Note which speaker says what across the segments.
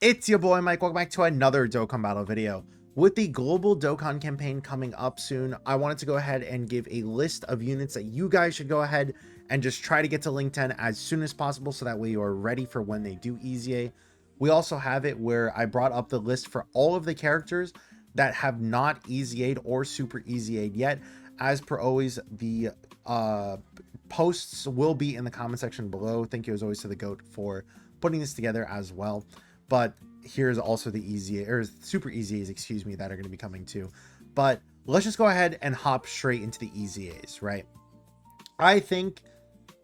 Speaker 1: It's your boy Mike. Welcome back to another Dokkan Battle video. With the global Dokkan campaign coming up soon, I wanted to go ahead and give a list of units that you guys should go ahead and just try to get to link 10 as soon as possible so that way you are ready for when they do EZA. We also have it where I brought up the list for all of the characters that have not EZA'd or super EZA'd yet. As per always, the posts will be in the comment section below. Thank you as always to the GOAT for putting this together as well. But here's also the EZA or super EZAs, excuse me, that are going to be coming too. But let's just go ahead and hop straight into the EZAs, right? I think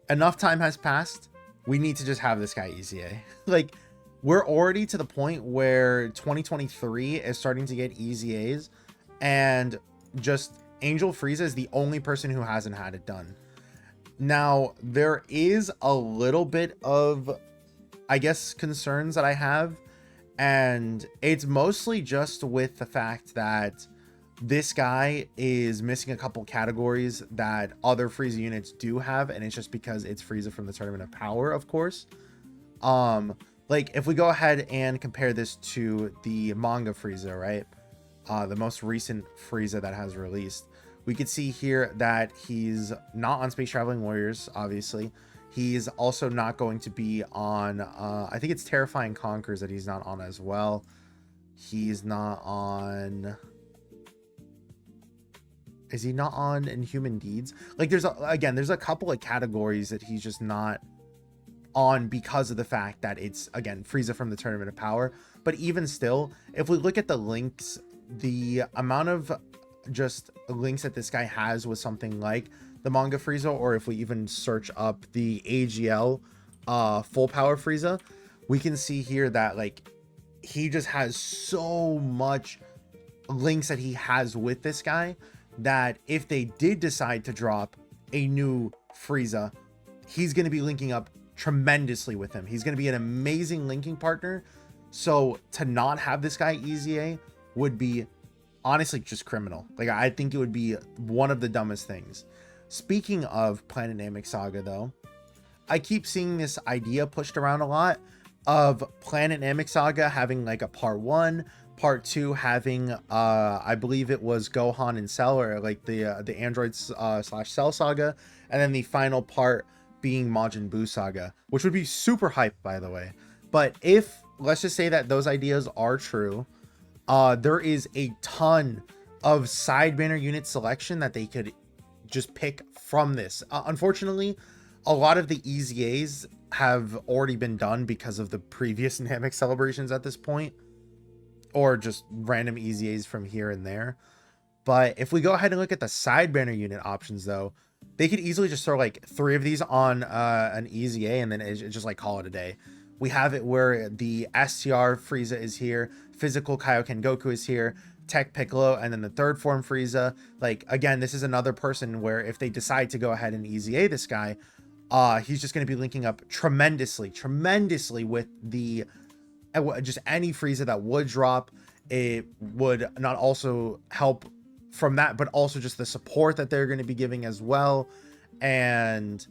Speaker 1: enough time has passed. We need to just have this guy EZA. Like, we're already to the point where 2023 is starting to get EZAs, and just Angel Frieza is the only person who hasn't had it done. Now, there is a little bit of, I guess, concerns that I have, and it's mostly just with the fact that this guy is missing a couple categories that other Frieza units do have, and it's just because it's Frieza from the Tournament of Power, of course. Like, if we go ahead and compare this to the manga Frieza, right, the most recent Frieza that has released, we could see here that he's not on Space Traveling Warriors, obviously. He's also not going to be on, I think it's Terrifying Conquerors that he's not on as well. He's not on... Is he not on Inhuman Deeds? Like, there's, again, there's a couple of categories that he's just not on because of the fact that it's, again, Frieza from the Tournament of Power. But even still, if we look at the links, the amount of just links that this guy has with something like the manga Frieza, or if we even search up the AGL full power Frieza, we can see here that, like, he just has so much links that he has with this guy that if they did decide to drop a new Frieza, he's going to be linking up tremendously with him. He's going to be an amazing linking partner. So to not have this guy EZA would be honestly just criminal. Like, I think it would be one of the dumbest things. Speaking of Planet Namek Saga, though, I keep seeing this idea pushed around a lot of Planet Namek Saga having like a part 1, part 2 having I believe it was Gohan and Cell, or like the androids slash Cell saga, and then the final part being Majin Buu saga, which would be super hype, by the way. But if, let's just say that those ideas are true, there is a ton of side banner unit selection that they could just pick from this. Unfortunately, a lot of the EZAs have already been done because of the previous Namek celebrations at this point, or just random EZAs from here and there. But if we go ahead and look at the side banner unit options, though, they could easily just throw like 3 of these on an EZA and then it's just like call it a day. We have it where the STR Frieza is here, Physical Kaioken Goku is here, Tech Piccolo, and then the third form Frieza. Like, again, this is another person where if they decide to go ahead and EZA this guy, he's just going to be linking up tremendously with the just any Frieza that would drop. It would not also help from that, but also just the support that they're going to be giving as well. And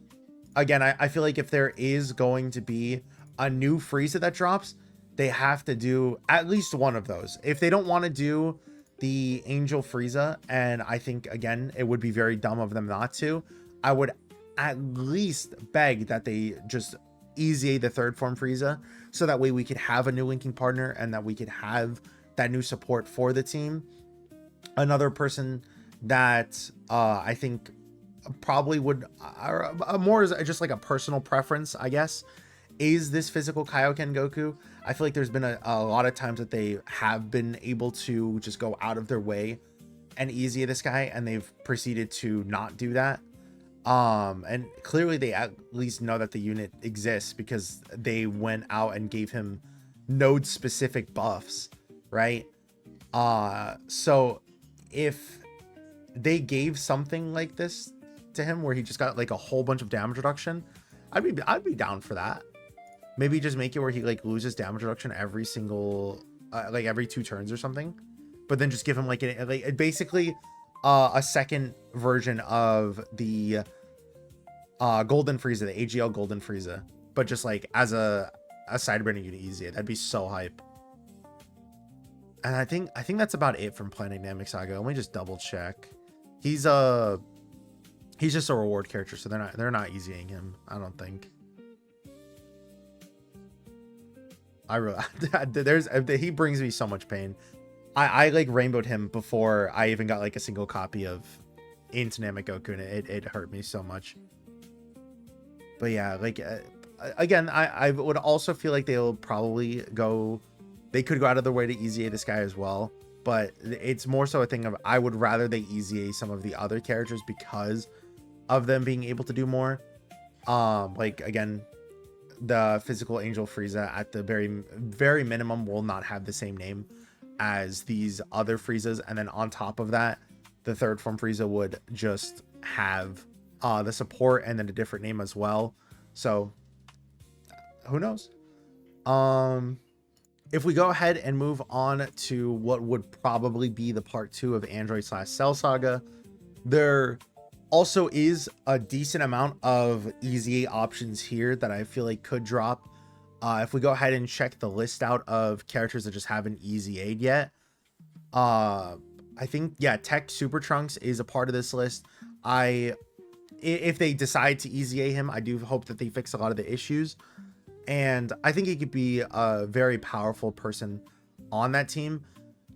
Speaker 1: again, I feel like if there is going to be a new Frieza that drops, they have to do at least one of those. If they don't want to do the Angel Frieza, and I think, again, it would be very dumb of them not to, I would at least beg that they just EZA the third form Frieza, so that way we could have a new linking partner and that we could have that new support for the team. Another person that I think probably would, more as just like a personal preference, I guess, is this Physical Kaioken Goku. I feel like there's been a lot of times that they have been able to just go out of their way and EZA this guy, and they've proceeded to not do that. And clearly they at least know that the unit exists because they went out and gave him node specific buffs, right? So if they gave something like this to him where he just got like a whole bunch of damage reduction, I'd be down for that. Maybe just make it where he like loses damage reduction every single like every 2 turns or something, but then just give him like basically a second version of the Golden Frieza, the AGL Golden Frieza, but just like as a side banner unit easier. That'd be so hype. And I think that's about it from Planet Namek Saga. Let me just double check. He's just a reward character, so they're not easying him, I don't think. I really he brings me so much pain. I like rainbowed him before I even got like a single copy of into Namek Goku, and it hurt me so much. But yeah, like again, I would also feel like they could go out of their way to easy A this guy as well. But it's more so a thing of I would rather they easy A some of the other characters because of them being able to do more. Like again, the physical Angel Frieza at the very minimum will not have the same name as these other Friezas, and then on top of that, the third form Frieza would just have the support and then a different name as well. So who knows? If we go ahead and move on to what would probably be the part 2 of Android/Cell Saga, there also is a decent amount of easy options here that I feel like could drop. If we go ahead and check the list out of characters that just haven't easy A'd yet, I think, yeah, Tech Super Trunks is a part of this list. If they decide to easy A him, I do hope that they fix a lot of the issues. And I think he could be a very powerful person on that team.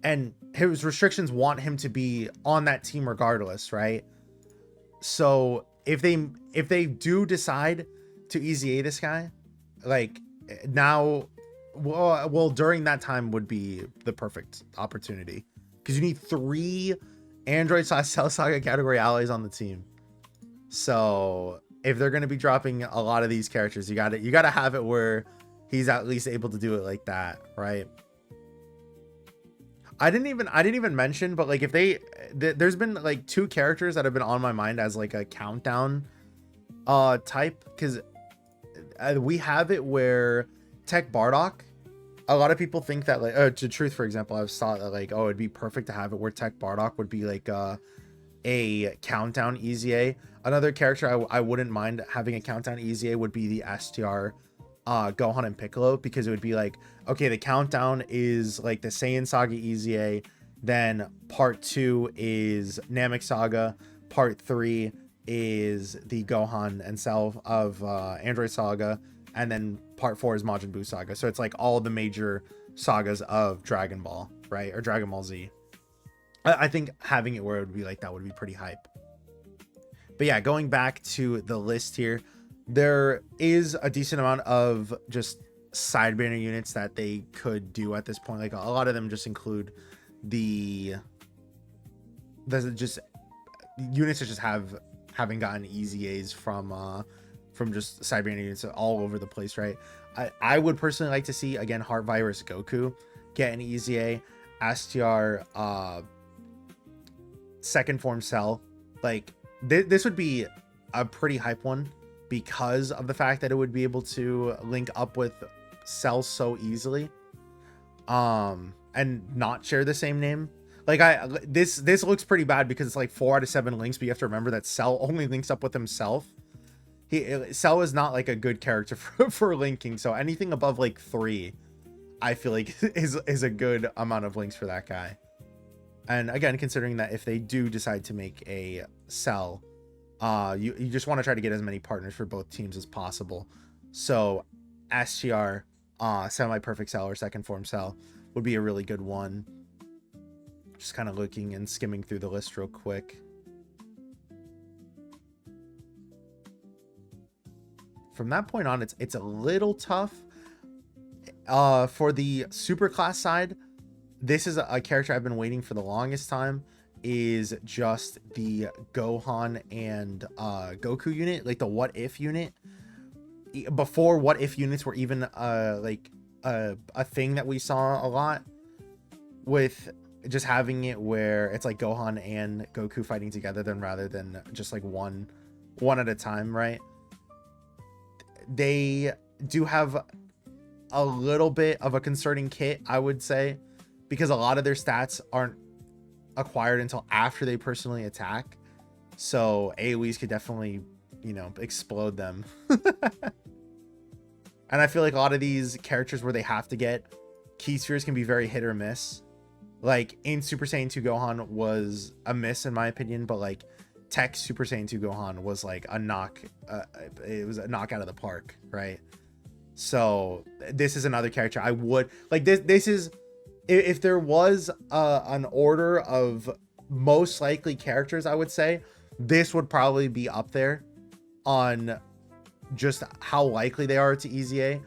Speaker 1: And his restrictions want him to be on that team regardless, right? So if they do decide to easy A this guy, like now, well, during that time would be the perfect opportunity, because you need 3 Android/Cell Saga category allies on the team. So if they're going to be dropping a lot of these characters, you got to have it where he's at least able to do it like that, right? I didn't even mention, but like if there's been like 2 characters that have been on my mind as like a countdown type, because we have it where Tech Bardock, a lot of people think that like to Truth, for example, I've saw that like, oh, it'd be perfect to have it where Tech Bardock would be like a countdown easy A. Another character I wouldn't mind having a countdown easy A would be the STR Gohan and Piccolo, because it would be like, okay, the countdown is like the Saiyan Saga easy A, then part 2 is Namek Saga, part 3 is the Gohan and Cell of Android Saga, and then part 4 is Majin Buu Saga. So it's like all the major sagas of Dragon Ball, right? Or Dragon Ball Z. I think having it where it would be like that would be pretty hype. But yeah, going back to the list here, there is a decent amount of just side banner units that they could do at this point. Like a lot of them just include the just units that just having gotten easy A's from just side banner units all over the place, right? I would personally like to see, again, Heart Virus Goku get an easy A, STR second form Cell. Like this would be a pretty hype one because of the fact that it would be able to link up with Cell so easily, and not share the same name. Like this looks pretty bad because it's like 4 out of 7 links, but you have to remember that Cell only links up with himself. Cell is not like a good character for linking, so anything above like 3, I feel like is a good amount of links for that guy. And again, considering that if they do decide to make a Cell, you just want to try to get as many partners for both teams as possible. So STR semi-perfect Cell or second form Cell would be a really good one. Just kind of looking and skimming through the list real quick. From that point on, it's a little tough. For the super class side, this is a character I've been waiting for the longest time, is just the Gohan and Goku unit, like the What If unit. Before What If units were even like a thing that we saw a lot, with just having it where it's like Gohan and Goku fighting together, then rather than just like one at a time, right? They do have a little bit of a concerning kit, I would say, because a lot of their stats aren't acquired until after they personally attack. So AoEs could definitely, explode them. And I feel like a lot of these characters where they have to get key spheres can be very hit or miss. Like in Super Saiyan 2 Gohan was a miss in my opinion, but like Tech Super Saiyan 2 Gohan was like a knock. It was a knock out of the park, right? So this is another character I would like. This is if there was an order of most likely characters, I would say this would probably be up there on just how likely they are to EZA,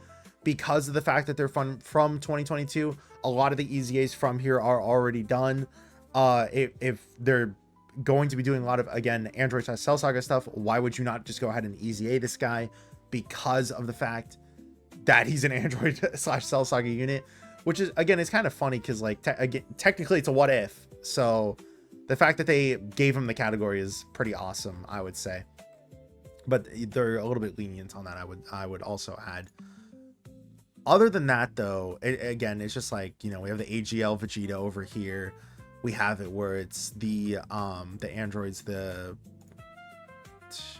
Speaker 1: because of the fact that they're from 2022. A lot of the EZAs from here are already done. If they're going to be doing a lot of, again, Android / Cell Saga stuff, why would you not just go ahead and EZA this guy? Because of the fact that he's an Android / Cell Saga unit, which is, again, it's kind of funny because like technically it's a what if. So the fact that they gave him the category is pretty awesome, I would say. But they're a little bit lenient on that, I would also add. Other than that, though, again, it's just like, you know, we have the AGL Vegeta over here. We have it where it's the androids,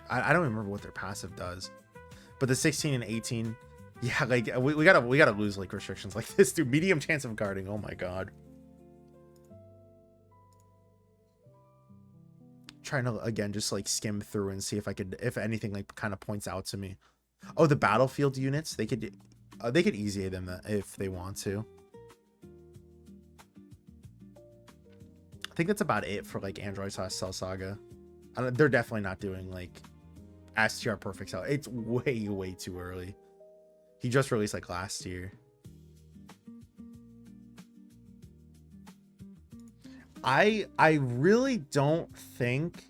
Speaker 1: I don't remember what their passive does, but the 16 and 18, yeah, like we gotta lose like restrictions like this, dude. Medium chance of guarding, oh my god. Trying to, again, just like skim through and see if I could, if anything like kind of points out to me. Oh, the battlefield units, they could EZA them if they want to. I think that's about it for like Android / Cell Saga. They're definitely not doing like STR Perfect Cell. It's way too early. He just released like last year. I really don't think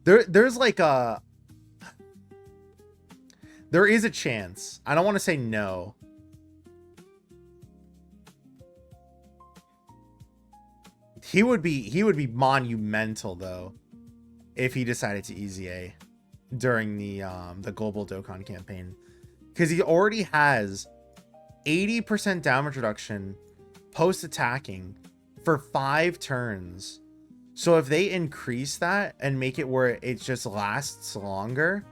Speaker 1: there's like a, there is a chance. I don't want to say no. He would be monumental though if he decided to EZA during the global Dokkan campaign, because he already has 80% damage reduction post attacking for 5 turns. So if they increase that and make it where it just lasts longer,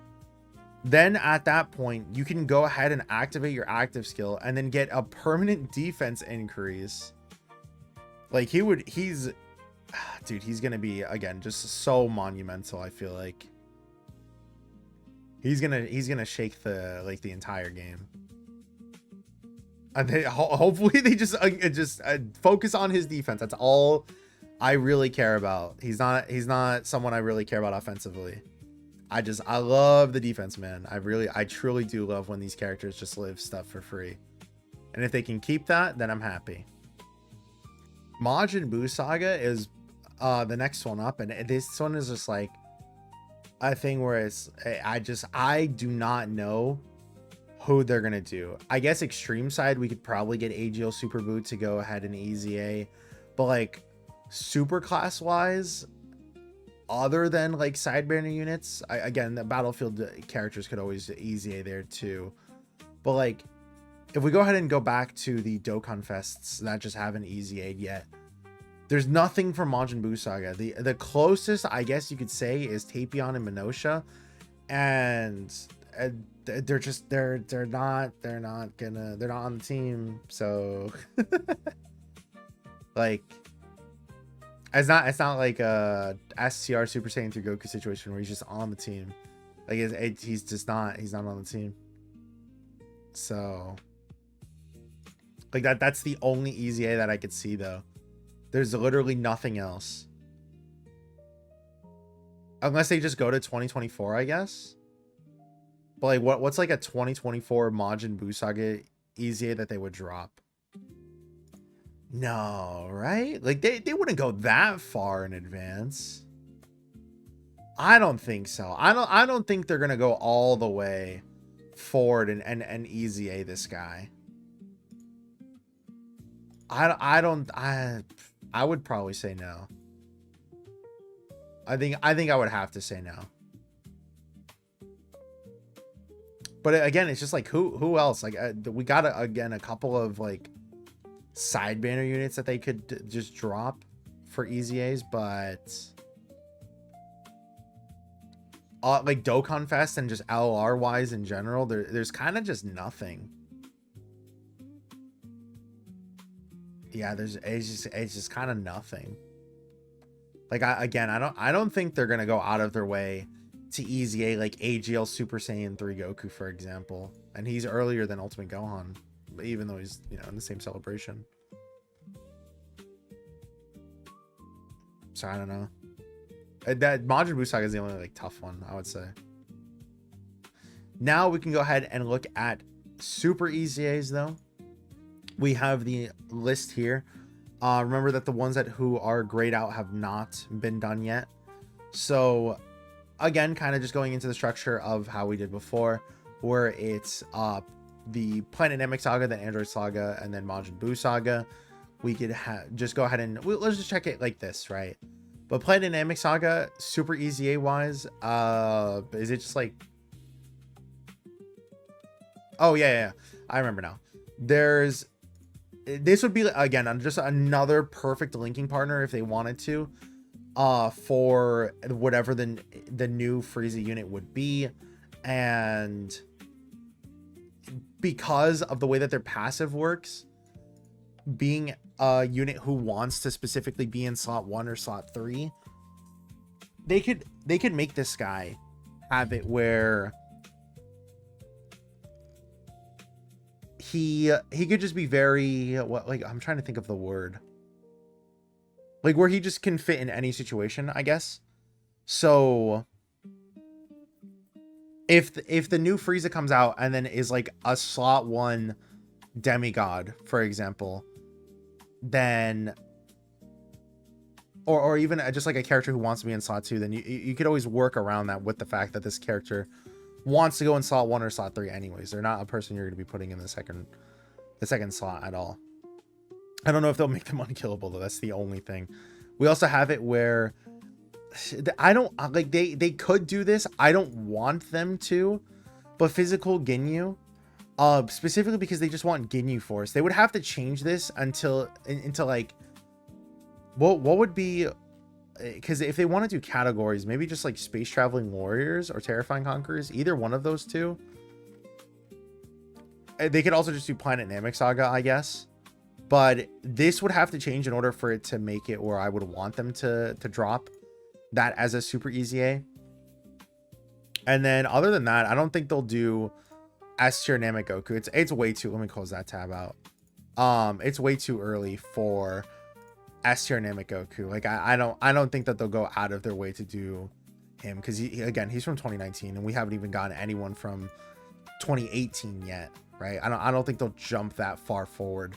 Speaker 1: then at that point you can go ahead and activate your active skill and then get a permanent defense increase. Like he's dude, he's gonna be, again, just so monumental. I feel like he's gonna shake the entire game. And they, hopefully they just focus on his defense. That's all I really care about. He's not someone I really care about offensively. I love the defense, man. I truly do love when these characters just live stuff for free. And if they can keep that, then I'm happy. Majin Buu Saga is the next one up, and this one is just like a thing where it's I do not know who they're gonna do. I guess extreme side we could probably get AGL Super Buu to go ahead and EZA, but like super class wise, other than like side banner units, again, the battlefield characters could always EZA there too. But like, if we go ahead and go back to the Dokkan Fests that just haven't EZA'd yet, there's nothing from Majin Buu Saga. The closest I guess you could say is Tapion and Minosha, and they're not on the team. So like, it's not like a SCR Super Saiyan 3 Goku situation where he's just on the team. Like he's not on the team. So like that's the only EZA that I could see though. There's literally nothing else. Unless they just go to 2024, I guess. But like what's like a 2024 Majin Buu Saga EZA that they would drop? No, right? Like they wouldn't go that far in advance. I don't think so. I don't think they're gonna go all the way forward and EZA this guy. I would probably say no. I think I would have to say no. But again, it's just like who else? Like we got a couple of like side banner units that they could just drop for EZAs, but like Dokkan Fest and just LR wise in general, there's kind of just nothing. yeah, it's just kind of nothing. Like I don't think they're gonna go out of their way to easy a like AGL Super Saiyan 3 Goku, for example. And he's earlier than Ultimate Gohan, even though he's, you know, in the same celebration. So I don't know. That Majin Buu Saga is the only like tough one, I would say. Now we can go ahead and look at Super EZAs though. We have the list here. Remember that the ones that who are grayed out have not been done yet. So again, kind of just going into the structure of how we did before, where it's the Planet Namek Saga, then Android Saga, and then Majin Buu Saga. We could just go ahead and let's just check it like this, right? But Planet Namek Saga, Super EZA wise, is it just like, oh yeah, I remember now. This would be again just another perfect linking partner if they wanted to, for whatever the new Frieza unit would be. And because of the way that their passive works, being a unit who wants to specifically be in slot 1 or slot 3, they could make this guy have it where he could just be very, what, like, I'm trying to think of the word, like where he just can fit in any situation, I guess. So if the new Frieza comes out and then is like a slot 1 demigod, for example, then or even just like a character who wants to be in slot 2, then you could always work around that with the fact that this character wants to go in slot 1 or slot 3 anyways. They're not a person you're going to be putting in the second slot at all. I don't know if they'll make them unkillable though. That's the only thing. We also have it where I don't like, they could do this. I don't want them to, but physical Ginyu, specifically because they just want Ginyu Force, they would have to change this into like what would be, because if they want to do categories, maybe just like Space Traveling Warriors or Terrifying Conquerors, either one of those two. They could also just do Planet Namek Saga, I guess, but this would have to change in order for it to make it where I would want them to drop that as a Super EZA. And then other than that, I don't think they'll do S tier Namek Goku. It's way too, let me close that tab out. It's way too early for S tier Namek Goku. Like I don't think that they'll go out of their way to do him, because he's from 2019 and we haven't even gotten anyone from 2018 yet, right? I don't think they'll jump that far forward.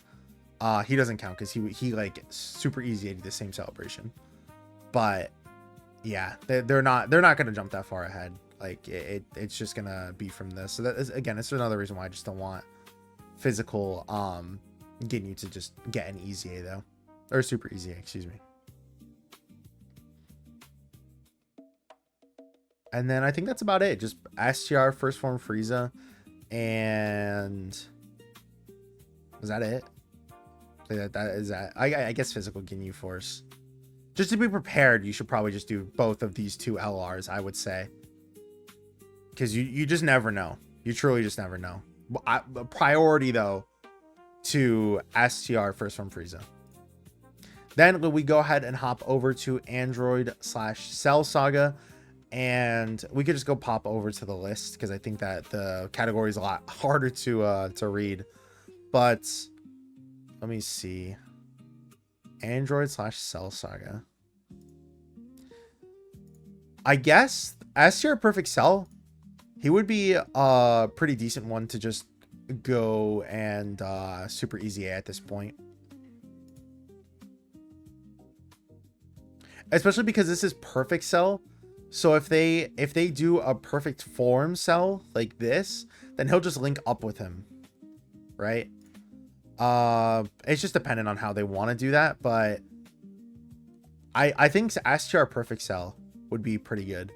Speaker 1: He doesn't count because he like Super EZA the same celebration. But yeah, they're not gonna jump that far ahead. Like it's just gonna be from this. So that is, again, it's another reason why I just don't want physical getting you to just get an EZA though, or Super EZA, excuse me. And then I think that's about it. Just STR first form Frieza, and is that it? I guess physical Ginyu Force. Just to be prepared, you should probably just do both of these two LRs, I would say, because you just never know. You truly just never know. Priority though to STR first form Frieza. Then we go ahead and hop over to Android / Cell Saga, and we could just go pop over to the list because I think that the category is a lot harder to read. But let me see. Android / Cell Saga. I guess STR Perfect Cell, he would be a pretty decent one to just go and Super EZA at this point. Especially because this is Perfect Cell. So if they do a perfect form Cell like this, then he'll just link up with him, right? It's just dependent on how they want to do that, but I think STR Perfect Cell would be pretty good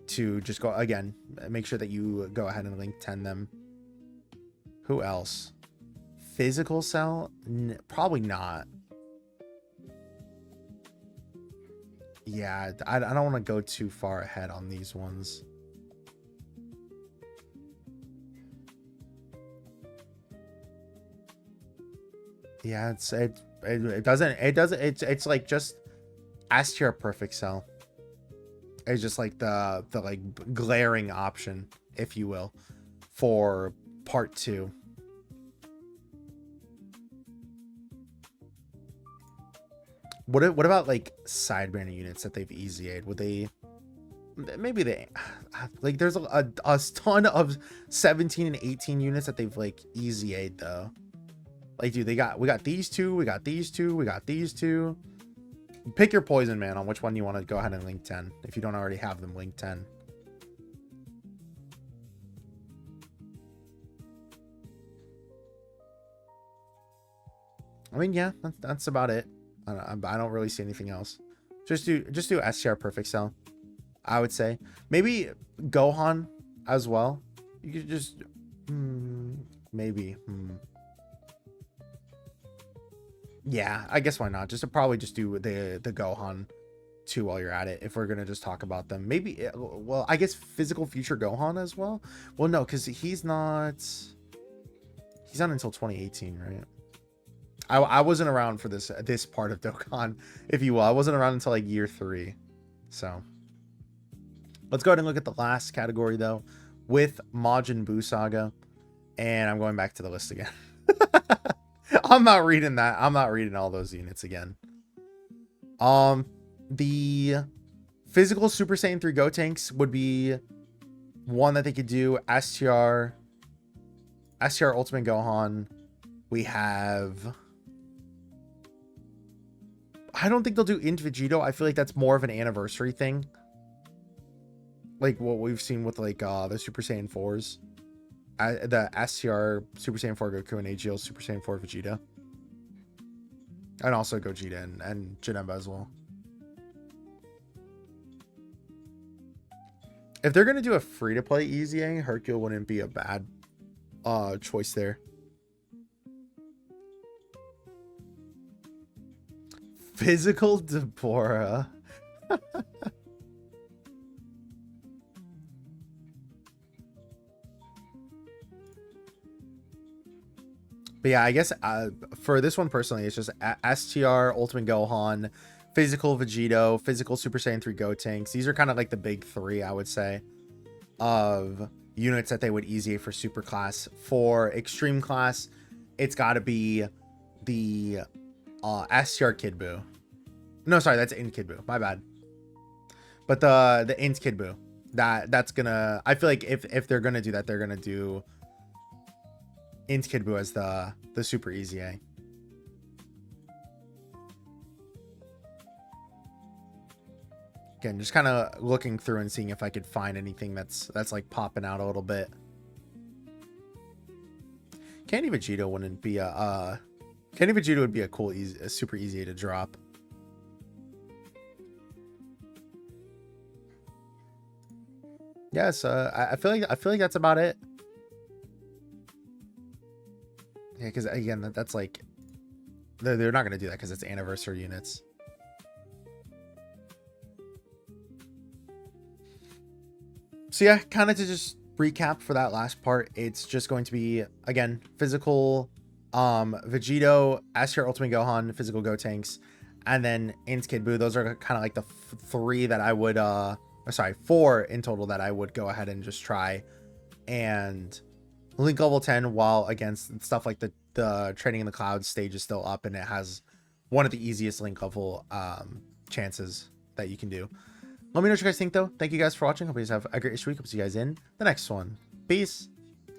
Speaker 1: to just go, again, make sure that you go ahead and link 10 them. Who else? Physical Cell? Probably not. Yeah, I don't want to go too far ahead on these ones. Yeah, it's it's like just S tier perfect cell. It's just like the like glaring option, if you will, for part 2. What about like sidebanner units that they've EZA'd? Would they, maybe they, like there's a ton of 17 and 18 units that they've like EZA'd though. Like, dude, we got these two, we got these two, we got these two. Pick your poison, man, on which one you want to go ahead and link 10 if you don't already have them link 10. I mean, yeah, that's about it. I don't really see anything else. Just do STR perfect cell, I would say. Maybe Gohan as well. You could just maybe. Yeah, I guess why not? Probably just do the Gohan 2 while you're at it. If we're gonna just talk about them, maybe. Well, I guess physical future Gohan as well. Well, no, because he's not until 2018, right? I wasn't around for this part of Dokkan, if you will. I wasn't around until like year 3. So let's go ahead and look at the last category though, with Majin Buu Saga, and I'm going back to the list again. I'm not reading that. I'm not reading all those units again. The physical Super Saiyan 3 Gotenks would be one that they could do. STR Ultimate Gohan. We have, I don't think they'll do Int Vegito. I feel like that's more of an anniversary thing, like what we've seen with like the Super Saiyan 4s. The STR Super Saiyan 4 Goku and AGL Super Saiyan 4 Vegeta. And also Gogeta and Janemba as well. If they're going to do a free-to-play EZA, Hercule wouldn't be a bad choice there. Physical Deborah. But yeah, I guess for this one personally, it's just STR, Ultimate Gohan, Physical Vegito, Physical Super Saiyan 3 Gotenks. These are kind of like the big 3, I would say, of units that they would EZA for Super Class. For Extreme Class, it's got to be the STR Kid Buu. No, sorry, that's Int Kid Buu. My bad. But the Int Kid Buu. That's gonna, I feel like if they're gonna do that, they're gonna do Int Kid Buu as the super EZA. Again, just kind of looking through and seeing if I could find anything that's like popping out a little bit. Candy Vegito wouldn't be a Candy Vegito would be a cool a super EZA to drop. Yes, I feel like that's about it. Yeah, because again, that's like they're not gonna do that because it's anniversary units. So yeah, kind of to just recap for that last part, it's just going to be again physical Vegito, STR Ultimate Gohan, physical Gotenks, and then Int Kid Buu. Those are kind of like the 3 that I would sorry, 4 in total that I would go ahead and just try and link level 10 while against stuff like the Training in the Clouds stage is still up and it has one of the easiest link level chances that you can do. Let me know what you guys think though. Thank you guys for watching. Hope you guys have a great week. Hope to see you guys in the next one. Peace.